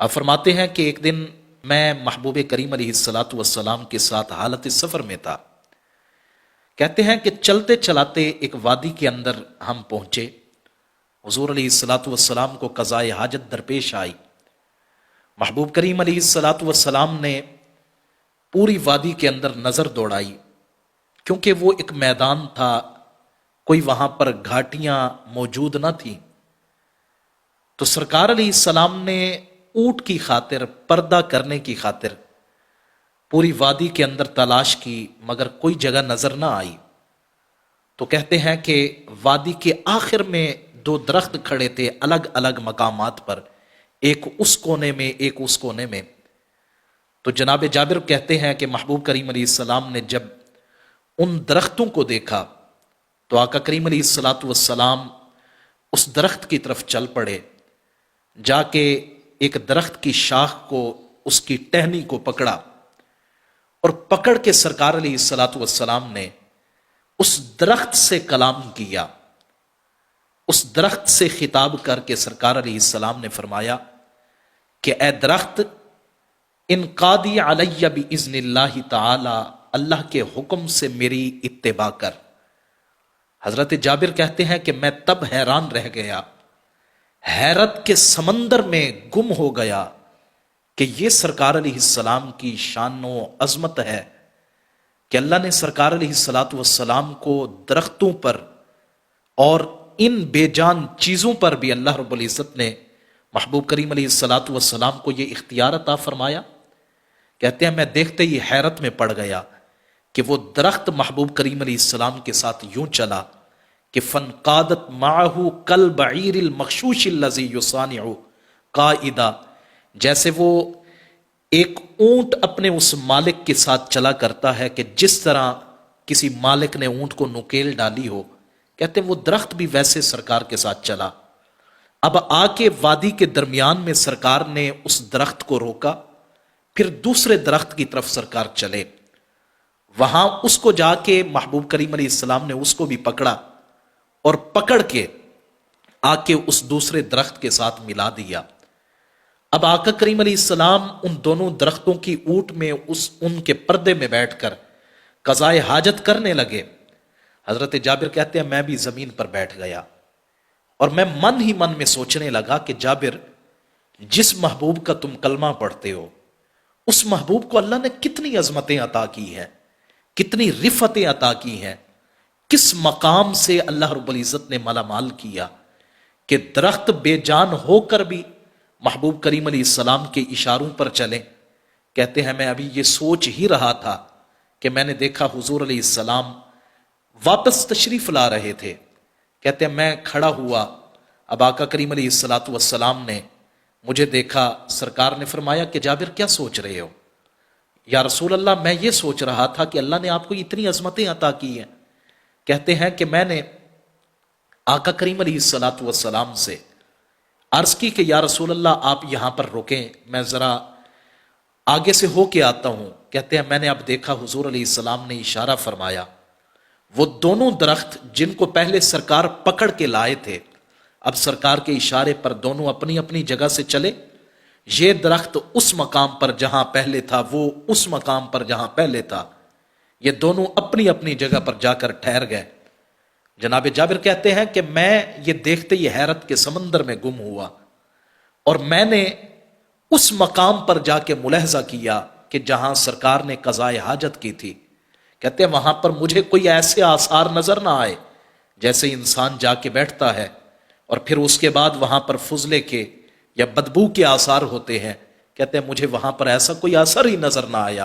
آپ فرماتے ہیں کہ ایک دن میں محبوب کریم علیہ الصلاۃ والسلام کے ساتھ حالت سفر میں تھا۔ کہتے ہیں کہ چلتے چلاتے ایک وادی کے اندر ہم پہنچے۔ حضور علیہ الصلاۃ والسلام کو قضائے حاجت درپیش آئی۔ محبوب کریم علیہ الصلاۃ والسلام نے پوری وادی کے اندر نظر دوڑائی، کیونکہ وہ ایک میدان تھا، کوئی وہاں پر گھاٹیاں موجود نہ تھیں۔ تو سرکار علیہ السلام نے اونٹ کی خاطر، پردہ کرنے کی خاطر پوری وادی کے اندر تلاش کی، مگر کوئی جگہ نظر نہ آئی۔ تو کہتے ہیں کہ وادی کے آخر میں دو درخت کھڑے تھے الگ الگ مقامات پر، ایک اس کونے میں ایک اس کونے میں۔ تو جناب جابر کہتے ہیں کہ محبوب کریم علیہ السلام نے جب ان درختوں کو دیکھا تو آقا کریم علیہ الصلاۃ والسلام اس درخت کی طرف چل پڑے، جا کے ایک درخت کی شاخ کو، اس کی ٹہنی کو پکڑا، اور پکڑ کے سرکار علیہ الصلاۃ والسلام نے اس درخت سے کلام کیا۔ اس درخت سے خطاب کر کے سرکار علیہ السلام نے فرمایا کہ اے درخت، انقادی علی باذن اللہ تعالی، اللہ کے حکم سے میری اتباع کر۔ حضرت جابر کہتے ہیں کہ میں تب حیران رہ گیا، حیرت کے سمندر میں گم ہو گیا کہ یہ سرکار علیہ السلام کی شان و عظمت ہے کہ اللہ نے سرکار علیہ الصلاۃ والسلام کو درختوں پر اور ان بے جان چیزوں پر بھی اللہ رب العزت نے محبوب کریم علیہ الصلاۃ والسلام کو یہ اختیار عطا فرمایا۔ کہتے ہیں میں دیکھتے ہی حیرت میں پڑ گیا کہ وہ درخت محبوب کریم علیہ السلام کے ساتھ یوں چلا کہ فنقادت معہ کالبعیر المغشوش الذی یصانع قائدا، جیسے وہ ایک اونٹ اپنے اس مالک کے ساتھ چلا کرتا ہے کہ جس طرح کسی مالک نے اونٹ کو نکیل ڈالی ہو، کہتے ہیں وہ درخت بھی ویسے سرکار کے ساتھ چلا۔ اب آ کے وادی کے درمیان میں سرکار نے اس درخت کو روکا، پھر دوسرے درخت کی طرف سرکار چلے، وہاں اس کو جا کے محبوب کریم علیہ السلام نے اس کو بھی پکڑا اور پکڑ کے آ کے اس دوسرے درخت کے ساتھ ملا دیا۔ اب آقا کریم علیہ السلام ان دونوں درختوں کی اوٹ میں ان کے پردے میں بیٹھ کر قضائے حاجت کرنے لگے۔ حضرت جابر کہتے ہیں میں بھی زمین پر بیٹھ گیا اور میں من ہی من میں سوچنے لگا کہ جابر، جس محبوب کا تم کلمہ پڑھتے ہو، اس محبوب کو اللہ نے کتنی عظمتیں عطا کی ہیں، کتنی رفتیں عطا کی ہیں، کس مقام سے اللہ رب العزت نے مالا مال کیا کہ درخت بے جان ہو کر بھی محبوب کریم علیہ السلام کے اشاروں پر چلیں۔ کہتے ہیں میں ابھی یہ سوچ ہی رہا تھا کہ میں نے دیکھا حضور علیہ السلام واپس تشریف لا رہے تھے۔ کہتے ہیں میں کھڑا ہوا، اب آقا کریم علیہ الصلاۃ والسلام نے مجھے دیکھا، سرکار نے فرمایا کہ جابر کیا سوچ رہے ہو؟ یا رسول اللہ میں یہ سوچ رہا تھا کہ اللہ نے آپ کو اتنی عظمتیں عطا کی ہیں۔ کہتے ہیں کہ میں نے آقا کریم علیہ الصلاۃ والسلام سے عرض کی کہ یا رسول اللہ آپ یہاں پر رکیں، میں ذرا آگے سے ہو کے آتا ہوں۔ کہتے ہیں میں نے اب دیکھا حضور علیہ السلام نے اشارہ فرمایا، وہ دونوں درخت جن کو پہلے سرکار پکڑ کے لائے تھے، اب سرکار کے اشارے پر دونوں اپنی اپنی جگہ سے چلے۔ یہ درخت اس مقام پر جہاں پہلے تھا، وہ اس مقام پر جہاں پہلے تھا، یہ دونوں اپنی اپنی جگہ پر جا کر ٹھہر گئے۔ جناب جابر کہتے ہیں کہ میں یہ دیکھتے ہی حیرت کے سمندر میں گم ہوا، اور میں نے اس مقام پر جا کے ملاحظہ کیا کہ جہاں سرکار نے قضائے حاجت کی تھی۔ کہتے ہیں وہاں پر مجھے کوئی ایسے آثار نظر نہ آئے جیسے انسان جا کے بیٹھتا ہے اور پھر اس کے بعد وہاں پر فضلے کے یا بدبو کے آثار ہوتے ہیں۔ کہتے ہیں مجھے وہاں پر ایسا کوئی اثر ہی نظر نہ آیا۔